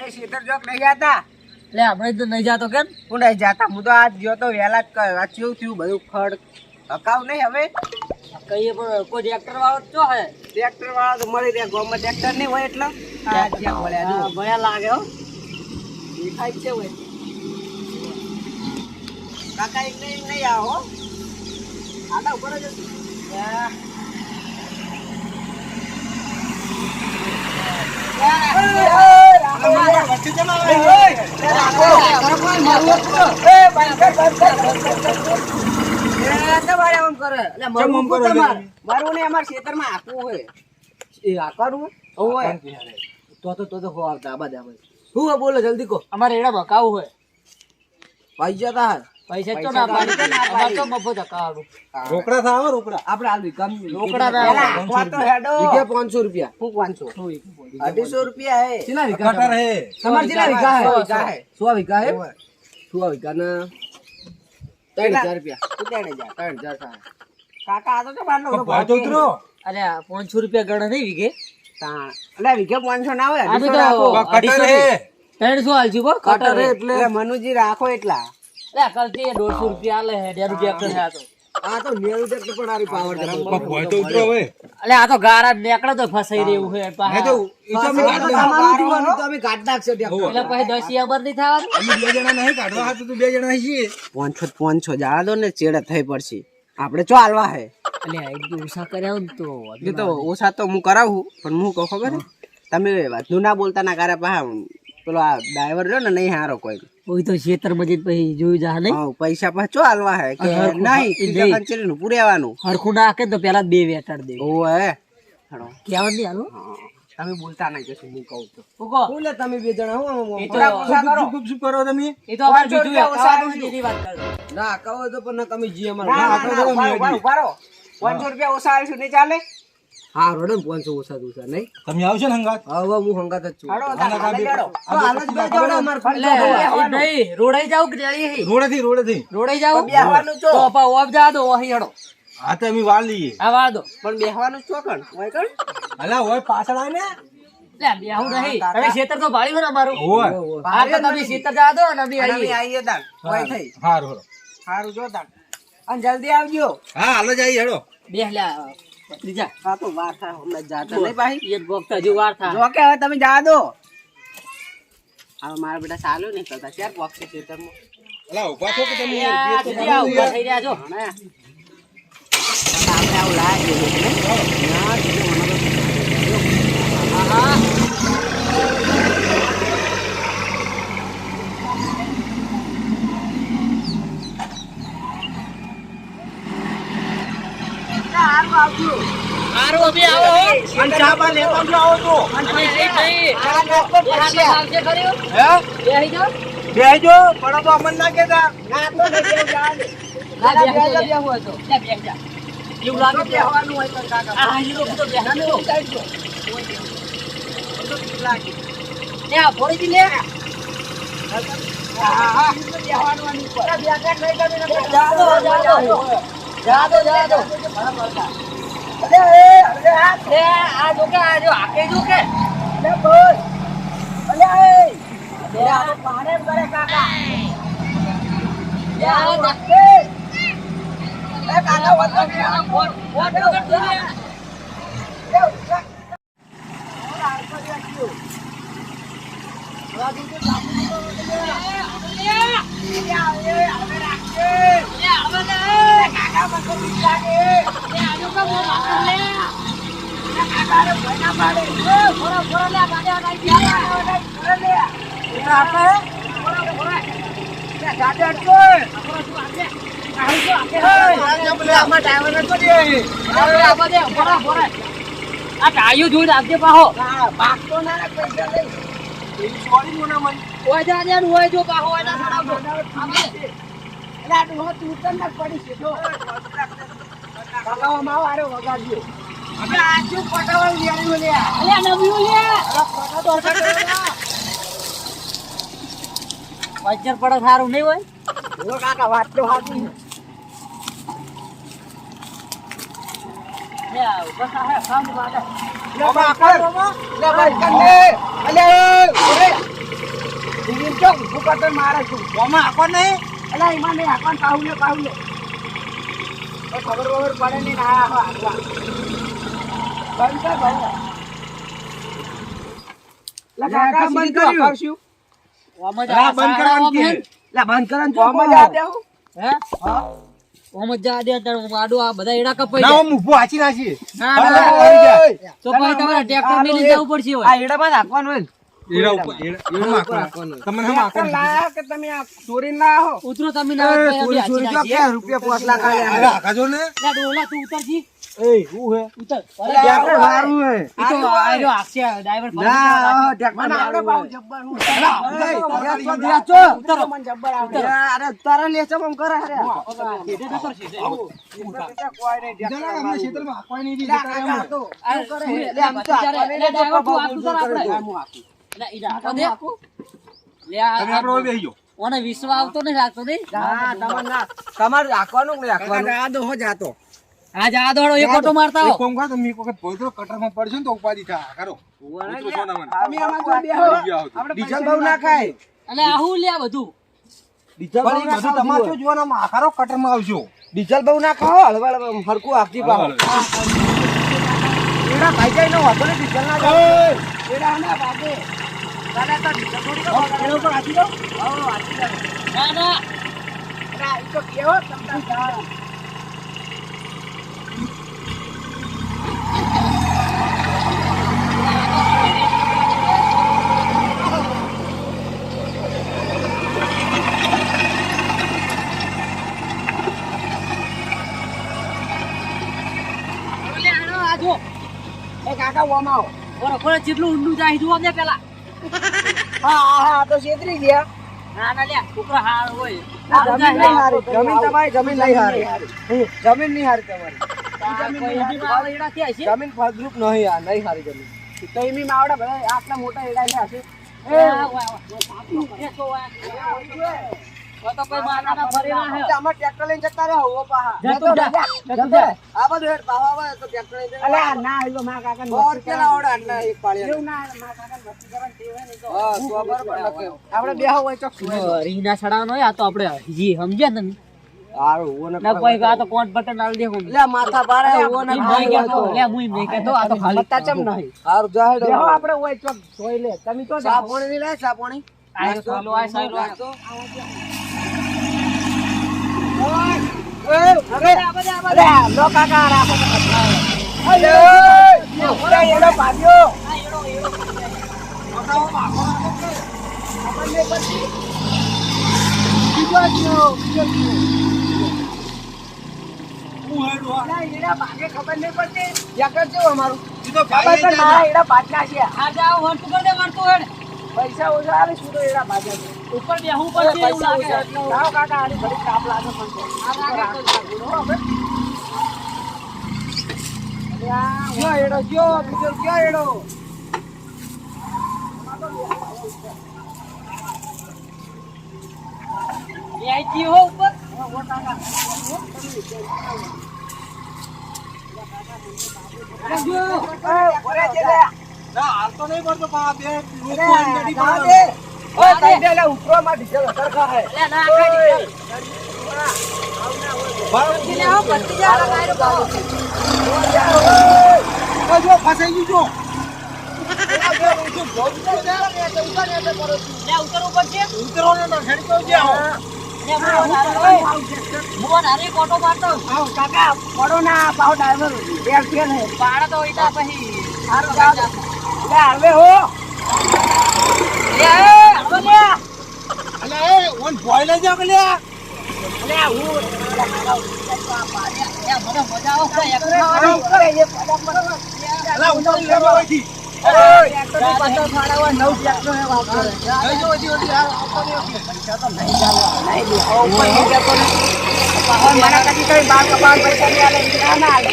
તમે ખેતર જોક નહીં જાતા? એટલે આપણે તો નહીં જાતો કેમ? હું નહીં જાતા. હું તો આજ ગયો તો વહેલા જ આ ચેવું થયું બધું ખડ હકાવ નહીં હવે. કહીએ પણ કોઈ ટ્રેક્ટર વાળો ચો હે? ટ્રેક્ટર વાળા તો મળી રહ્યા. ગામમાં ટ્રેક્ટર નહીં હોય એટલે આ જ્યાં મળ્યા જો. ભયા લાગે હો. દેખાય જ છે હોય. કાકા એક નહીં આવો. આડા ઉપર જ મારું ને અમારા ખેતરમાં આખું હોય એ આકારું હોય તો હો આવતા બધા હું બોલો જલ્દી કહો. અમારે એડા બકાવું હોય પૈસા તા પૈસા તો ના પાડી અમાર તો મફત હકાવું. રોકડા થાવ રોકડા આપણે હાલ વિકમ રોકડા ના તો હેડો વિકે 500 રૂપિયા હું 500 250 રૂપિયા હે કેટલા વીઘા કટર હે તમાર કેટલા વીઘા હે 100 વીઘા હે 100 વીઘા ના 3000 રૂપિયા 3000 થાય કાકા આ તો બારનો ભાવ તો ઉતરો. અરે 500 રૂપિયા ગણ નહીં વીઘે અલે વીઘે 500 ના હોય 250 રાખો કટર હે 300 આલજી બો કટર એટલે મનુજી રાખો એટલા અરે કલતી 150 રૂપિયા આલે હે 1.5 રૂપિયા છે આ તો નેરું ટ્રેક્ટર પણ આરી પાવર દે ભાઈ તો ઉતરો હવે. અલે આ તો ગારા નેકળે તો ફસાઈ રહ્યું છે હે તો ઈ તો અમે તમારું તો અમે કાઢ નાખશે એટલે પછી 10 યાબર નહીં થવાનું. અમે બે જણા નહીં કાઢવા હાથ તો બે જણા છીએ. 500 જવા દો ને ચેડે થઈ પડશે આપણે ચો હાલવા હે અલે આ એક ઓછા કર્યા ને તો એ તો ઓછા તો હું કરાવું પણ હું કહું ખબર હે તમે વધુ ના બોલતા ના કરે પા પેલો આ ડ્રાઈવર રહ્યો ને નહીં હારો કોઈ ઓય તો ખેતર માં જઈને પછી જોઈ જા નહીં. હા પૈસા પાછો ચો હાલવા હે કે નહીં કંચેરીનું પૂરેવાનું હરખું નાખે તો પેલા 2 વેટાડ દે ઓએ હેડો કેવાનું નહીં હાલો. તમે બોલતા નહીં કશું હું કહું તો હું કહો બોલે તમે બે જણા હું એ તો શું કરો તમે? એ તો અમાર બીજું હકાવાનું છે તેની વાત કરો. ના કહો તો પણ તમે જી અમાર ઉભારો 500 રૂપિયા ઓછા આવીશું નહીં ચાલે. હા રોડે 500 ઓછા દુસા નહીં તમે આવશો ને હંગાત? હવે હું હંગાત જ છું નહીં રોડાઈ જાવ કે રેડી રોડેથી રોડાઈ જાવ બેહવાનું છો તો પા ઓફ જા દો અહીં હેડો હા તો અમે વાળ લઈએ. આ વા દો પણ બેહવાનું છો કણ ઓય કણ અલા ઓય પાછળ આય ને. લે બેહું નહીં તમે ખેતર તો ભાળી હોય ને અમારું. ઓય હા તો તમે ખેતર જા દો અને અમે અમે આવીએ. આવીએ તાણ ઓય થઈ હારું હારું. સારું જો તાણ અને જલ્દી આવજો. હા હાલો જઈએ હેડો. બેહ લે ત્રીજા હા તો વાર થાય હમણાં જાતા નહીં ભાઈ એક વખત હજુ વાર થાય. જો કે હવે તમે જા દો હવે મારા બેટા ચાલ્યો નહીં કરતા ચાર બોક્સ ખેતરમાં અલા ઉભા છો કે તમે? આ સુધી આ ઊભા થઈ રહ્યા છો. આપણે આવું લાગે હારું અભી આવો હો. અને ચા બા લેવા જો આવો તો અને નહીં નહીં. આ નાસ્તો પડશે. આવશે ખરી હો. હે બેહી જાઓ. બેજો પણ તો અમન ના કેતા ના તો નહીં જા દે ના બેહી બેહો જા. બેહો તો લે બેહી જા. એવું લાગે છે. બેહવાનું હોય તો કાકા આ હાજી લોકો તો બેહવાનું હોય. સાઈડ જો તો લાગે લે આ ફોડીથી લે. હા બેહવાનું આની ઉપર બેઠા નહીં કરીને જા દો જા દો. જા દો જા દો. અરે આ લે આ જો કે આ જો આકે જો કે. લે બોલ અલે એ આ તો પાડે કરે કાકા લે આ એ કાકા વતો કે ફોન તો લે. આ ટાયું જોઈ રાખજે પાહો. ભાગતો ના પૈસા લઈ સોરી મોના મન ઓય જા જા ઓય જો પાહો ઓય ના સડાવજો. એટલે આ તો તું તન ના પડી છે જો કાકા માવ આરે વગાડ્યો હવે આજુ પટાવા લેવાનું લે અલે નવ્યું લે. પટા તો વજર પડે સારું નહીં હોય. ઓ કાકા વાત તો સાચી લે બસ આ હે કામ વાડે. લે ભાઈ કર લે ભાઈ કર લે અલે ઓરે બીજી ચોક ઊભું કરતો મારે છું ઓમાં આકો નહીં અલા એમાં નહીં હાકવાન પાહું લે કોઈ ખબર વબર પડે નહીં ને આ હાકવા બંધ કર ભાઈ લા કાકા બંધ કર્યું આવશું ઓમ જ હા બંધ કરવાનું કે લા બંધ કરન તો મજા આતે હું હે હા ઓમ જ જા દે તાર આડો આ બધા એડા કપાઈ ના જાય ઓમ ઊભો આચી નાખી ના હા, ના આવી જાય. તો પછી તમારે ટ્રેક્ટર મેલી જવું પડશે આ હોય એડામાં હાકવાનું હોય એડા ઉપર એડા આકો તમને હમ આકો લાયા કે તમે આ ચોરી ના આવો ઉતરો તમે ના ચોરી ચોરી તો કે રૂપિયા 5 લાખ આલે અરે આકાજો ને લે ડોલા તું ઉતરજી એ હું હે ઉતર ટ્રેક્ટર વારું હે ઈ તો આર્યો આક્ષે ડ્રાઈવર ના ટ્રેક્ટર આવડે બાઉ જબ્બર હું ઉતરો મન જબ્બર આવડે અરે તારે લે છે મમ કરે અરે કોઈ નહીં જરા અમને ક્ષેત્રમાં આકવાય નહીં દીધા લે આમ તો ડ્રાઈવર તું આપું તો આપણે લે ઈ જા દે લે તમે આપણે ઓય બેહી ગયો ઓને વિશ્વ આવતો નહીં રાખતો નહીં ના તમારે રાખવાનું કે રાખવાનું આ દો હો જાતો આ જા દોડો એક ઓટો મારતા એક હો કોમ કરો તમે એક વખત પોઈતો કટરમાં પડશે ને તો ઉપાડી થા કરો ઉતરો છો ના મને અમે આમાં જો બેહો આપણે ડીઝલ બહુ ના ખાય એટલે આહુ લે બધું ડીઝલ પણ એ બધું તમારે શું જોવાનું આખારો કટરમાં આવજો ડીઝલ બહુ ના ખાઓ હળવા હરકું આપતી પાહો એડા ભાઈ જાય નો વાતો ને ડીઝલ ના જાવ એડા ના ભાગે દાદા તો ડીઝલ થોડી તો એનો પર આતી દો આવો આતી દો ના ના ના ઈ તો કેવો તમતા જા લે આનો આજો એ કાકા ઓમાઓ બરોબર જેટલું ઊંડું જાય જુઓ ને પેલા હા તો છેતરી ગયા ના ના લે છોકરો હાર હોય જમીન નહીં હારી જમીન તમારી જમીન નહીં હારી જમીન નહીં હારી તમારી એડા ક્યાં છે જમીન ફળદ્રુપ નહીં નહીં હારી જમીન તો એમી માવડા બધા આટલા મોટા એડા લે હશે તો કોઈ માના ફરેલા હે અમાર ટ્રેક્ટર લઈને જતા રહો હો પાહા જતો જા આ બધું હેડ પાહા આવે તો ટ્રેક્ટર લઈને અલ્યા ના ઈલો માં કાકા ને ઓર કેલા ઓડા આટલા એક પાળિયા એવું ના માં કાકા ને બસ્તી કરન તેવે નહીં તો હા તો બરાબર લખે આપણે બેહો હોય ચોક રીના છડાવાનો આ તો આપણે જી સમજ્યા તમે હારું ઓ ના કોઈ આ તો કોણ બટન આલ દે હું લે માથા પારે ઓ નહીં કહેતો લે મુઈ નહીં કહેતો આ તો ખાલી મત્તા ચમ નહીં હારું જા હેડ બેહો આપણે હોય ચોક જોઈ લે તમે તો ચા પાણી ની લે ચા પાણી આ સોલો આ સોલો અરે લો કાકા રાખો અરે ઓલા એનો પાડ્યો આપણને પછી હું હેડો ના એડા ભાગે ખબર નહીં પડતી જકર છે અમારું ઈ તો ખબર ભાઈ છે મારા એડા પાટલા છે આ જાવ વર્તું કર દે વર્તું હેડ પૈસા ઓછા આલે શું તો એડા ભાગે છે ઉપર બેહું પડશે એવું લાગે લાવો કાકા આની ઘડી તાપ લાગે પણ છે આ લાગે તો ક્યાં એડો કયો બીજો ક્યાં એડો એ આઈ હો ઉપર ઓરે છે લે ના હાલ તો નહીં પડતો પા બે લોકો અરે, અંદરથી જા પાડો. દે. ઓય તઈ દે લે ઉપરો માં ડીઝલ સરખા હે લે ના કાઢી બરાબર. લે હો પત્તી જા લગાઈ દો ઓ જો ફસાઈ ગયું જો. લે ઉતર ઉપર છે ઉતરો ને ના ખેડી તો ગયા હો. મોન હારે કોટો મારતો આવ કાકા પડો ના પાવ ડ્રાઈવર એક છે ને પાડા તો ઈટા પછી હારું જા લે હવે હો લે હવે લે અલે એ ઓન ભોય લઈ જાવ કે લે. લે હું એ મને મજા આવશે એક અલા ઉપર લેવા હોયથી. ટ્રેક્ટર ની પાછળ ફાડાવા નવ ટ્રેક્ટર હે વાત કરે લઈ જો હજી હજી આ આવતો નહીં એટલે. પૈસા તો નહીં ચાલે નહીં દે ઉપર નહીં જતો ને પાહો મને કદી કઈ બાર કબાર પૈસા નહીં આલે ના ના આલે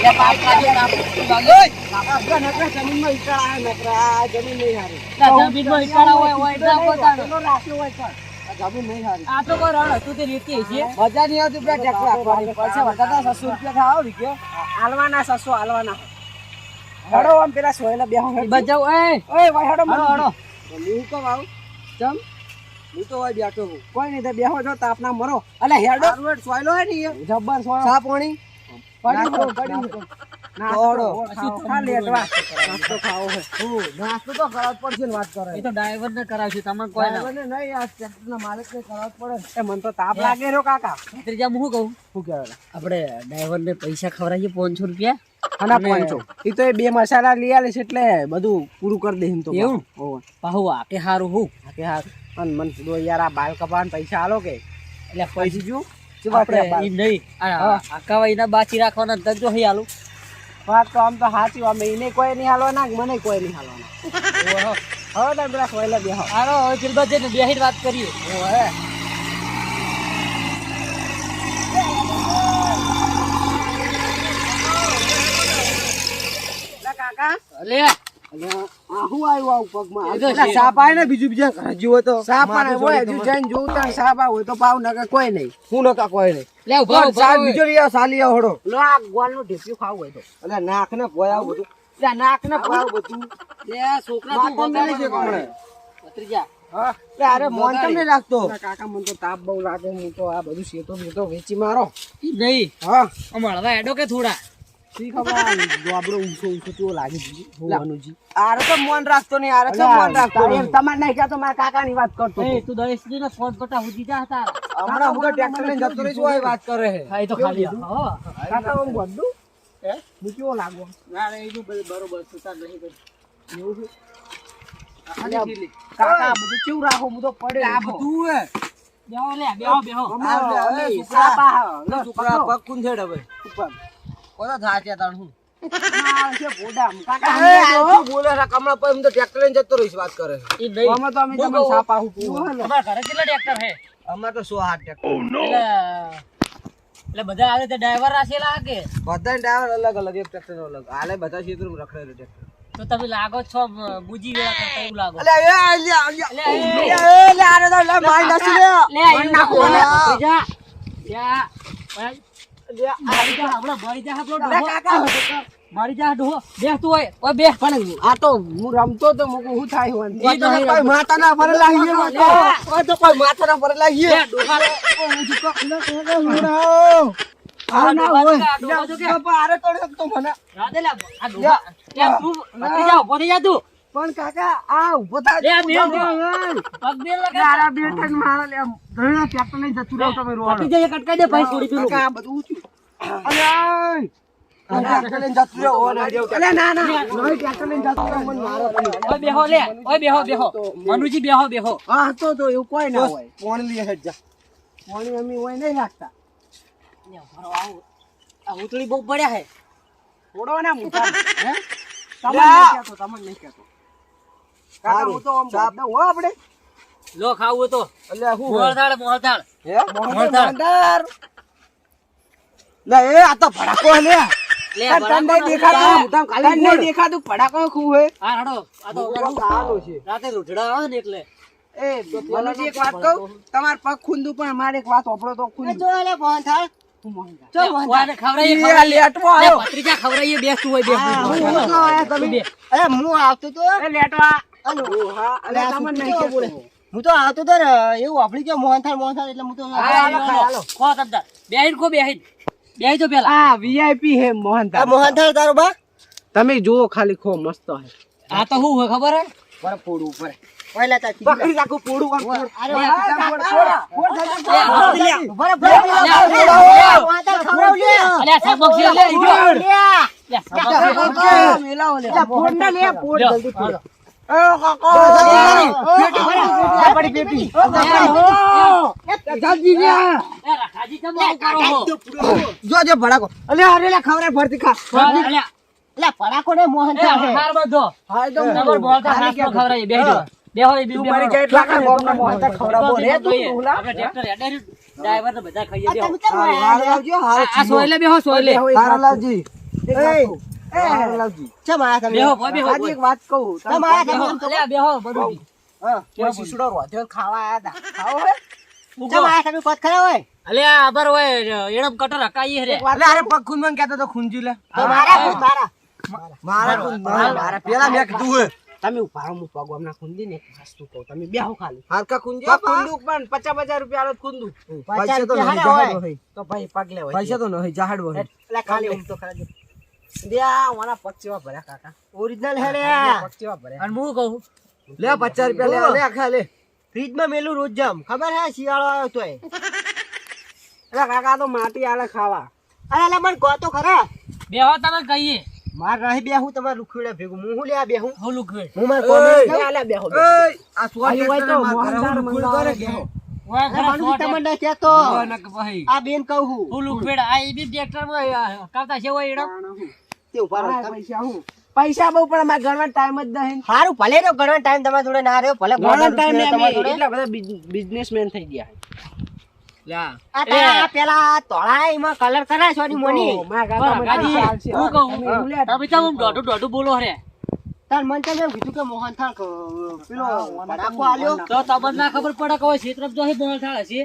લે પાપ કાઢી કાપ કાકા આપણા નકરા જમીનમાં ઈકડા આ નકરા આ જમીન નહીં હારી જમીનમાં ઈકડા હોય એટલા પોતાનો એનો રાખ્યો હોય પણ આ જમીન નહીં હારી આ તો કોઈ રડ હતું તે રેતી છે મજા નહીં આવતી પેલા ટ્રેક્ટર આપવાની પૈસા વધારે 600 રૂપિયા થાવ વિક્યો હાલવાના 600 હાલવાના હેડો આમ પેલા સોયલા બેહો હેડ બજાવ એ ઓય ભાઈ હેડો હડો હડો હું કહું આવું ચમ હું તો હોય બેઠો હું કોઈ નહીં તો બેહો છો તાપના મરો અલે હેડો સોયલો હે ની જબ્બર સોયલો સા પાણી પડી નાસ્તો ખા લેટવા નાસ્તો ખાવો હે નાસ્તો તો કરાવ પડશે ને વાત કરે એ તો ડ્રાઈવર ને કરાવશે તમને કોઈ ના મને નહીં આ ટ્રેક્ટરના માલિકને કરાવ પડે એ મને તો તાપ લાગે રહ્યો કાકા ત્રીજા હું શું કહું શું કહેવાય આપણે ડ્રાઈવર ને પૈસા ખવડાવીએ 500 રૂપિયા આના 500 એ તો એ બે મસાલા લઈ આલે છે એટલે બધું પૂરું કરી દે એમ તો એવું? ઓય પાહુ આકે હારું હું કે હા અને મન દો યાર આ બાલ કપાન પૈસા આલો કે એટલે પૈસા જો આપણે ઈ નહીં આકાવાઈના બાચી રાખવાના ધંધો હઈ આલું વાત તો આમ તો સાચી અમે એને કોઈ નહીં હાલવાના મને કોઈ નહીં હાલવાના હવે તો પેલા સોયલા બેહો આરો જિલબા જઈને બેહીને વાત કરીએ ઓય કાકા અલે આ હું આવ્યો આવું પગમાં સાપ આવે ને બીજું બીજા ઘરે જીવો તો સાપ આવે હોય હજુ જઈને જોઉં ત્યાં સાપ આવે હોય તો પાવ નકા કોઈ નહીં હું નકા કોઈ નહીં લે ઉભા સાપ બીજો રિયા સાલિયા હોડો લો આ ગોળનું ઢેપ્યું ખાવું હોય તો એટલે નાક ને ભોય આવું બધું એટલે નાક ને ભોય આવું બધું લે છોકરા તું મેલે છે કોણે ભત્રીજા હા એટલે અરે મોન કેમ નહીં રાખતો કાકા મને તો તાપ બહુ લાગે હું તો આ બધું શેતો બેતો વેચી મારો ઈ નહીં હા મળવા એડો કે થોડા ઠીક હવે આપણો ઊંચો ઊંચો કેવો લાગે છે હોવાનુંજી આરે તો મોન રાખતો નહીં આરે તો મોન રાખતો નહીં તમાર નહીં કહેતો મારા કાકાની વાત કરતો એ તું દરેશ ને ફોન કરતા હુજી જા હતા હમણાં હું તો ટ્રેક્ટર લઈને જતો રહીશ હોય વાત કરે છે હા એ તો ખાલી હો કાકા હું બધું હે હું કેવો લાગો ના રે એનું બરોબર સુતા નહીં કર એવું છે કાકા બધું કેવું રાખો હું તો પડે આ બધું હે બેહો લે બેહો છોકરા પગ કુન છેડ હવે ઉપર કોનો થાચે તાણ હું આ છે બોડા કાકા આ બોલે રા કમળા પર હું તો ટ્રેક્ટર લઈને જતો રહીશ વાત કરે ઈ નહીં અમે તો અમે તમને સાપ આવું તમારા ઘરે કેટલા ટ્રેક્ટર હે અમે તો 100 હાથ ટ્રેક્ટર એટલે બધા આવે તે ડ્રાઈવર રાખેલા કે બધા ડ્રાઈવર અલગ અલગ એક ટ્રેક્ટર અલગ હાલે બધા ક્ષેત્રમાં રખડેલું ટ્રેક્ટર તો તમે લાગો છો બુજી વેળા કરતા એવું લાગો અલે આરે તો લે માર નાસી લે માર નાખો જા યા મારી જા આપડે મારી જા આપણો ડોહો મારી જા ડોહો બેહ તું ઓય બેહ પણ આ તો હું રમતો તો મુકું હું થાય હોય કોઈ માતાના પર લાગીએ ઓય તો કોઈ માથાના પર લાગીએ ડોહા આ ના હોય ડોહો જો કે આરે તોડ્યો તો મને રાધેલા આ ડોહા ત્યાં તું મતી જા ઉભો થઈ જા તું પણ કાકા આ ઉભો થાય લે બે પગ બે લગા તારા બેટા ને મારા લે ધરણા ટ્રેક્ટર લઈને જતું રહો તમે રોડ પતી જાય કટકાઈ દે ભાઈ છોડી પેલું કાકા આ બધું ઊંચું અલે ટ્રેક્ટર લઈને જતું રહો અલે ના ના નહીં ટ્રેક્ટર લઈને જતું રહો મને મારો ઓય બેહો લે ઓય બેહો મનુજી બેહો હા તો એવું કોઈ ના હોય પોણી લઈ હેડ જા પોણી અમે હોય નહીં રાખતા આ ઉતળી બહુ પડ્યા હે થોડો ને મુઠા હે તમને નહીં કહેતો કાકા હું તો આમ સાપ હો આપણે લો ખાવું તો એટલે હું મોહળદાળ હે મોહનદાર લે એ આ તો ભડાકો લે લે તને દેખાતું મુઠા ખાલી નહીં દેખાતું ભડાકો ખૂબ હે આ રડો આ તો ખાવાનો છે રાતે રૂઠડા આવે ને એટલે એ મને એક વાત કહું તમાર પગ ખૂંદું પણ મારે એક વાત ઓપડો તો ખૂંદું જો લે મોહન થાળ હું મોહનદાર ચો વાને ખવરાઈએ લેટવો આવ્યો પત્રિકા ખવરાઈએ બેસતું હોય બે અરે હું આવતો તો એ લેટવા અલે હા અલે તમને નહીં બોલે હું તો આવતો તો ને એવું આપડી કે મોહનથાળ એટલે હું તો હાલો કો તમતા બેહીન બેહી તો પેલા આ વીઆઈપી હે મોહનદાર મોહનથાળ તારો બા તમે જુઓ ખાલી ખો મસ્ત હે આ તો હું હોય ખબર હે પર પોડું ઉપર પહેલા તાકી પકડી રાખો પોડું અરે મોહનથાળ ખવડાવ લે અલ્યા સબક છે લે ઈજો મેલાઓ લે પોડ ના લે પોડ જલ્દી પોડ પડી પેટી જલ્દી લે રાખાજી કેમ આવું કરો હો જો ભડાકો અલે અરે લે ખવરે ભરતી ખા અલ્યા એટલે પડાકો ને મોહનથાળ હે હાર બધો હા તો નંબર બોલતા નાસ્તો ખવરાઈએ બેહી બેહો એ તું મારી જાય એટલા કા ગોમના મોહનદાર ખવડાવો રે તું તુલા આપણે ટ્રેક્ટર હેડે ડ્રાઈવર ને બધા ખાઈએ બેહો હાર લાવજો હાર આ સોયલે બેહો સોયલે હાર લાવજી એ હાર લાવજી ચમ આયા તમે બેહો ભાઈ બેહો આજે એક વાત કહું તમે આયા બેહો અલ્યા બેહો બધું હા કોઈ શીશડો રોધ્યો ખાવા આયા તા ખાવો હે ચમ આયા તમે કોત ખરા હોય અલ્યા આબર હોય એડમ કટર હકાઈએ રે એટલે અરે પગ ખૂંદવાનું કહેતો તો ખૂંજી લે તો મારા મારા પેલા મેં કીધું હે તમે ઉભા રહો, હું પગવામ ના ખૂંદી ને એક વસ્તુ કહું, તમે બેહો ખાલી હારકા ખૂંદી ખૂંદું પણ 50,000 રૂપિયા આલો ખૂંદું પૈસા તો નહીં જહાડ હોય તો ભાઈ પગલે હોય પૈસા તો નહીં જહાડ હોય એટલે ખાલી હું તો ખરા દે મારા પક્ષીવા ભર્યા કાકા ઓરિજિનલ હે લે પક્ષીવા ભર્યા અને હું કહું લે 50 રૂપિયા લે લે આખા લે ફ્રીજ માં મેલું રોજ જામ ખબર હે શિયાળો આવ્યો તોય અરે કાકા તો માટી આલે ખાવા અરે લે મને કહો તો ખરા બેહો તમે કહીએ માર રહી બે હું તમાર લુખીડા ભેગું હું લે બે હું હું લુકવે હું માર કોમેન્ટ લે આલે બેહો આ સ્વાદ હોય તો મોહનદાર મંગાવે બેહો ઓય ખરા મને તમને કહેતો નક ભાઈ આ બેન કહું હું હું લુકવેડ આ ઈ બી ટ્રેક્ટર માં કાવતા છે ઓય એડો તે ઉભા રહો તમે. પૈસા હું પૈસા બહુ પણ અમારે ગણવા ટાઈમ જ નહીં હારું ભલે તો ઘણો ટાઈમ તમારા જોડે ના રહ્યો ભલે ગણવા ટાઈમ તમારા જોડે એટલા બધા બિઝનેસમેન થઈ ગયા લા આ તારા પેલા તોળા એમાં કલર કરાય સોની મોની કાકાજી હું કહું તમે તો આમ દોઢું બોલો રે તાર મન તો એમ કીધું કે મોહન થાળ પેલો પડાકો આલ્યો તો તમને ના ખબર પડે કે ઓય ક્ષેત્ર જો હે બોલ થાળ છે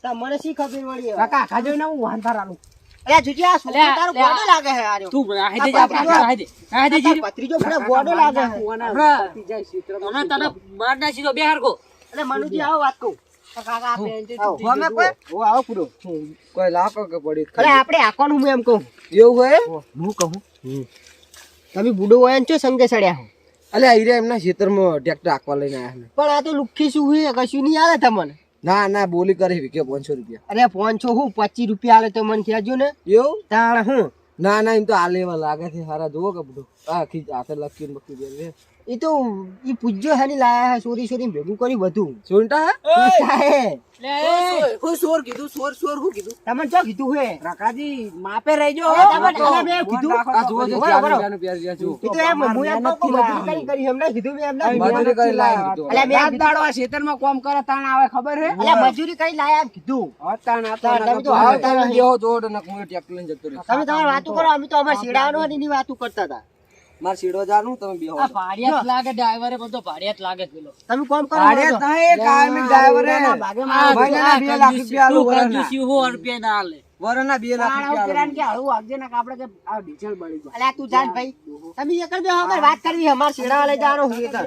તાર મને શી ખબર વળી કાકા ખાજો ને હું વાંધા રાલું અરે જુજિયા સુતો તારો ગોડો લાગે હે આર્યો તું આહે દે આહે દે તાર પત્રીજો પૂરા ગોડો લાગે હે તને તને માર ના સીધો બે હરકો એટલે મનુજી આવો વાત કહું કાકા હોમે કોઈ ઓ આવો પૂરો કોઈ લાકો કે પડી અરે આપણે આકોનું હું એમ કહું એવું હોય હું કહું તમે બુડો હોય ને છો સંગે સડ્યા હો અલે આઈરે એમના ખેતરમાં ટ્રેક્ટર આખવા લઈને આયા પણ આ તો લુખી શું હોય કશું નહીં આવે તમને ના ના બોલી કરી વિકે 500 રૂપિયા અરે 500 હું 25 રૂપિયા આલે તો મને કહેજો ને એવું તાણ હું ના ના એમ તો આ લેવા લાગે છે હારા જોવો કે બધું આ ખી હાથે લખીને બકી દે એ તો ઈ પૂજ્યો હે ની લાયા હે સોરી સોરી ભેગું કરી બધું સુનતા હે લે હું સોર કીધું સોર હું કીધું તમને જો કીધું હે રકાજી માપે રહેજો તમે બે કીધું આ જોવો જો બરાબર. 4 રૂપિયાનું પ્યાર જ્યાં જો ઈ તો એમ હું એમ કહું કે મજૂરી કરી એમ ના કીધું મેં એમ ના કીધું. મજૂરી કરી લાયા કીધું અલ્યા મેં રાત દાડો આ ખેતરમાં કામ કરે તાણ આવે ખબર હે અલ્યા મજૂરી કરી લાયા એમ કીધું તાણ તમે તો આ આવતા નહીં. દેહો જોડ ને હું ટ્રેક્ટર લઈને જતો રહ્યો તમે તમારી વાતો કરો અમે તો અમાર શેડાવાનો ની વાતો કરતા હતા માર સીડો જાનું તમે બેહો આ ભાડિયાત લાગે ડ્રાઈવરે બધો ભાડિયાત લાગે પેલો તમે કોમ કરો અરે નહીં કાયમી ડ્રાઈવર હે મહિનાના 2 લાખ રૂપિયા આલુ વરના કંજૂસી હો રૂપિયા ના આલે વરના 2 લાખ રૂપિયા આલુ કે હળવું આગજે ના આપણે કે આ ડીઝલ બળી જાય અલ્યા તું જાન ભાઈ તમે એકલ બે અમાર વાત કરવી અમાર શેડા લઈ જવાનો હું એકલ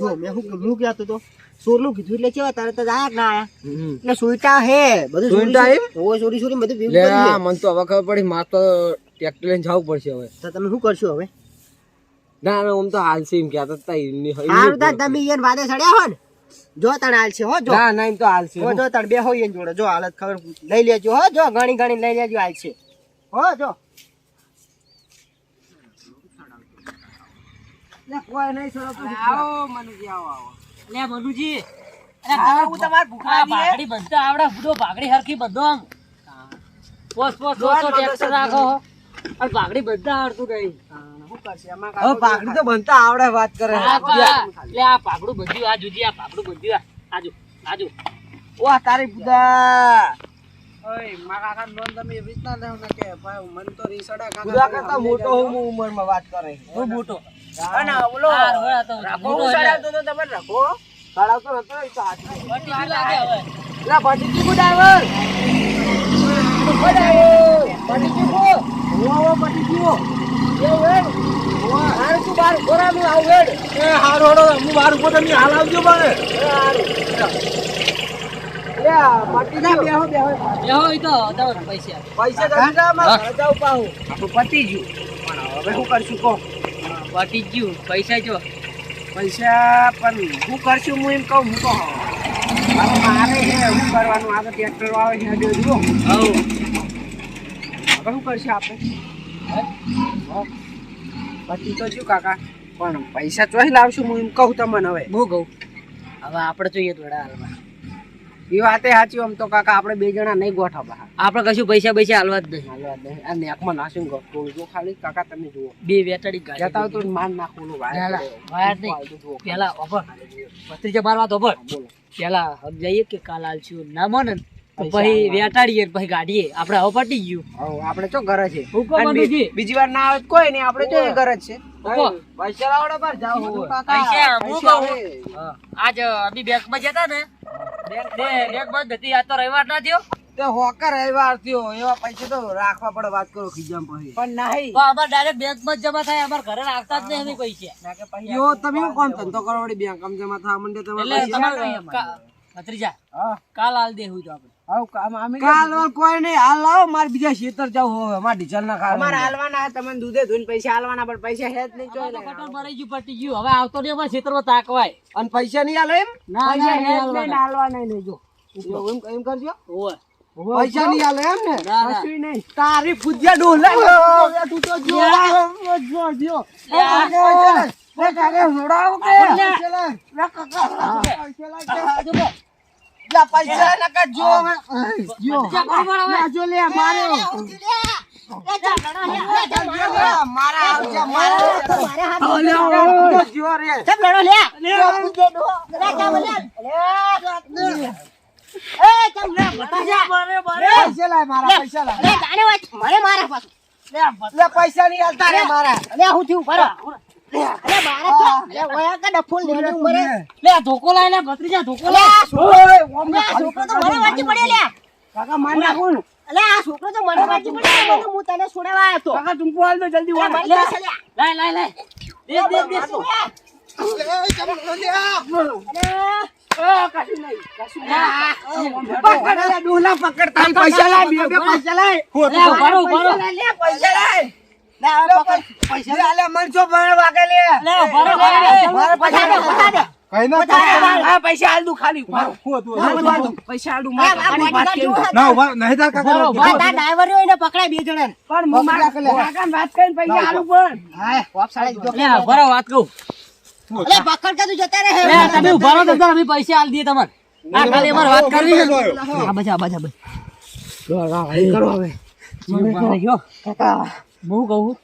જો મેં હું કહેતો તો સોરનું કીધું એટલે કેવા તારે તો આયા ના આયા એટલે સોઈટા હે બધું સોઈટા એમ? ઓય સોરી સોરી બધું ભેગું લે કરી આ મન તો હવે ખબર પડી માર તો ટ્રેક્ટર લઈને જવું પડશે હવે તો તમે શું કરશો હવે ના ના આમ તો હાલશે એમ કહેતા હતા એમની હારું તા તમે ઈયન વાદે સડ્યા હો ને જો તણ હાલ છે હો જો ના ના એમ તો હાલશે હો જો તણ બે હોય જોડે જો હાલત ખબર લઈ લેજો હો જો ઘણી ઘણી લઈ લેજો હાલ છે હો જો કોઈ નહીં છોડો આવો મનુજી આવો આવો લે મનુજી હું તમાર ભૂખા ભાગડી બધા આવડે બુડો ભાગડી હરખી બધો આમ પોસ પોસ ટ્રેક્ટર રાખો અને ભાગડી બધા આવડતું નહીં હવે પાઘડી તો બનતા આવડે વાત કરે લે આ પાગડું બધું આ જોજી આ પાગડું બધું આજુ આજુ વાહ તારી બુદા ઓય મારા કાકા નોન તમે વિચના લેવ ને કે ભાઈ મન તો રીસડા કાકા બુદા કરતા મોટો હું ઉંમરમાં વાત કરે હું મોટો અને ઓલો હાર હોય તો રાખો મોટો સડાવતો તો તમે રાખો સડાવતો નતો એ તો હાથ બટી લાગે હવે લા બટીકી કો ડ્રાઈવર બટીકી કો ઓવો બટીકી કો એવું હે હાર તું બાર ગોરા નું આવ વેડ એ હાર હોડો હું બાર કો તમે હાલ આવજો બારે એ હારું લે બટી ના બેહો બેહો બેહો ઈ તો દઉં પૈસા પૈસા ગંગા માં રજાવ પાઉ આપણું પતી ગયું પણ હવે શું કરશું કો બટી ગયું પૈસા જો પૈસા પણ શું કરશું હું એમ કહું હું કહું હવે મારે છે શું કરવાનું આગળ ટ્રેક્ટર આવે છે હજુ જુઓ હવ હવે શું કરશું આપણે પતી તો શું કાકા પણ પૈસા ચોઈ લાવશું હું એમ કહું તમને હવે હું કહું હવે આપણે જોઈએ થોડા હાલમાં એ વાતે સાચી આમ તો કાકા આપણે બે જણા નહીં ગોઠવા આપણે કશું પૈસા પૈસા હાલવા જ નહીં હાલવા દે આ નેકમાં નાખીને ગોઠવું જો ખાલી કાકા તમે જુઓ બે વેટાડી જતા હોય તો માન નાખવું વાયર નહીં પેલા ઓફર ભત્રીજા માર વાત ઓફર બોલો પેલા સમજાઈએ કે કાલ આલશું ના મને પછી વેટાડીએ પછી ગાડીએ આપણે હવે પટી ગયું હવે આપણે ચો ઘરે છે હુકમ અને મનુજી. બીજી વાર ના આવે તો કોઈ નહીં આપણે તો ઘરે જ છે હુકમ. પૈસા લાવડો પર જાઓ પૈસા હું પૈસા કહું. આવે. આજ અમે બેંકમાં જતા ને બેંક બંધ હતી આજ તો રવિવાર ના થયો તે હોકર રવિવાર થયો એવા પૈસા તો રાખવા પડે. વાત કરો ખીજામ પછી પણ નહીં તો અમાર ડાયરેક્ટ બેંક માં જમા થાય, અમાર ઘરે રાખતા જ નહીં પૈસા. યો તમે કોણ ધંધો કરો વળી બેંક આમ જમા થવા માંડે તમે એટલે તમારે ભત્રીજા કાલ હાલ દેવું તો આપણે. કાલ વાલ કોઈ નહીં, હાલ લાવો મારે બીજા ખેતર જવું હવે મારે ડીઝલ ના ખાવા. અમારે હાલવાના તમને દૂધે ધોઈને પૈસા હાલવાના પણ પૈસા હે જ નહીં. તો કટર ભરાઈ ગયું, પટી ગયું, હવે આવતો નહીં અમારા ક્ષેત્રમાં તાકવાય. અને પૈસા નહીં હાલે એમ? ના, પૈસા નહીં હે જ હાલવાના. નહીં, હાલવાના નહીં. જો એમ કરજો, ઓય. પૈસા નહીં હાલે એમ ને? ના, ના. કશું નહીં. તારી પૂજ્યા ડોલે તું તો જો જો પૈસા નકા જો જો લે મારે પૈસા નહીં હાલતા રે મારા. લે આ ધોકો લાય લે ભત્રીજા, ધોકો લાય. કાકા માર નાખું. કાકા ટૂંકું હાલ દો જલ્દી વાળ. લાય લાય લાય. દે દે દે. પકડ ડોલા પકડ. તારી પૈસા લાય, બે બે પૈસા લાય. લે ભરો ભરો. પૈસા લાય. પૈસા લાય, મરચો ભરે વાગે લે. લે ભરો લે. મારે પૈસા દે. કઈ ના થાય. હા પૈસા હાલ દઉં ખાલી. પૈસા હાલ દઉં. મારી વાત કેમ થાય? ના ઉભા નહીં થાય કાકા. પકડાય બે જણા પણ મારા કાકાને વાત કરીને પૈસા હાલું પણ. લે ભરો વાત કહું. પકડ તું જતા રહે. લે તમે ઉભા રહો તો અમે પૈસા આલ દઈએ તમારે. આ ખાલી અમારે વાત કરવી છે. આ બજા બજા બજા. કરો હવે. કાકા બહુ કહું.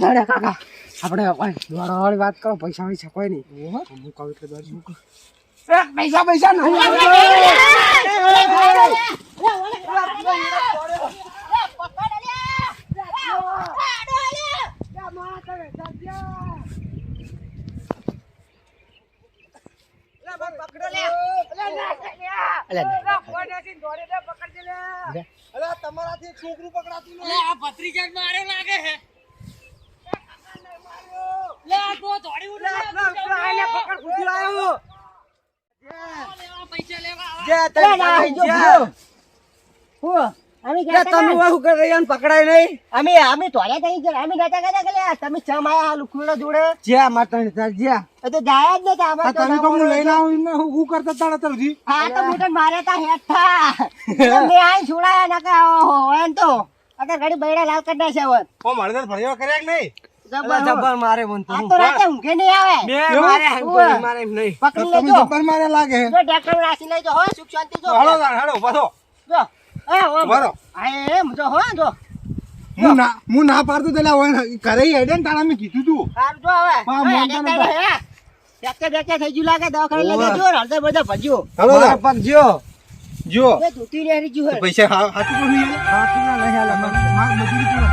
કાકા આપણે વાળી વાત કરો, પૈસા હોય છે કોઈ નહીં. હું કહું એટલે દર શું કહું? પૈસા પૈસા તમારાથી છોકરું પકડાતું લે આ ભત્રીજા જ માર્યો લાગે છે. લે આ તો દોડી ઉડે. પકડ કુદી લાયો. લેવા પૈસા લેવા. જે તમે શું કરી રહ્યા પકડાય નહીં? અમે તોડ્યા કઈ ગયા, અમે નતા કહેતા કે લે તમે ચમ આયા આ લુખડો જોડે. જ્યાં માતા જ્યાં એ તો જાય જ નતા. આમાં તો તમે તો હું લઈને આવું ને હું કરતા તારા તરફથી. હા તો મોટા માર્યા તા હેઠા. મેં આઈ છોડાયા નકા. ઓહો એમ તો અગર ઘડી બૈડા લાલ કરી નાખ્યા હોત. ઓ મારે તો ભણ્યા કર્યા કે નહીં. જબર મારે મન તો આ તો રાતે ઊંઘે નહીં આવે. બે મારે હંગોળી મારે એમ નહીં. પકડી તમે લેજો. જબર મારે લાગે. જો ટ્રેક્ટર રાખી લેજો હો, સુખ શાંતિ જો. હાલો તાર હાલો ઉભા થો. જો એ હો ઉભા આ એમ જો હો જો. હું ના પાડતો તેલા હોય ઘરે હેડે ને તારા મેં કીધું તું. સારું જો હવે. હા, હવે મોનતા હેડે તારે હે. ટ્રેક્ટર થઈ ગયું લાગે, દવાખાને લઈ જજો. હળદર બધા ભજ્યો. હાલો મારા તાર. પગ જો જો એ ધોતી રહી ગયું હે. પૈસા હાથું તો નહીં આલે. હાથું ના લઈ આલે મને. માર મજૂરી પૂરા.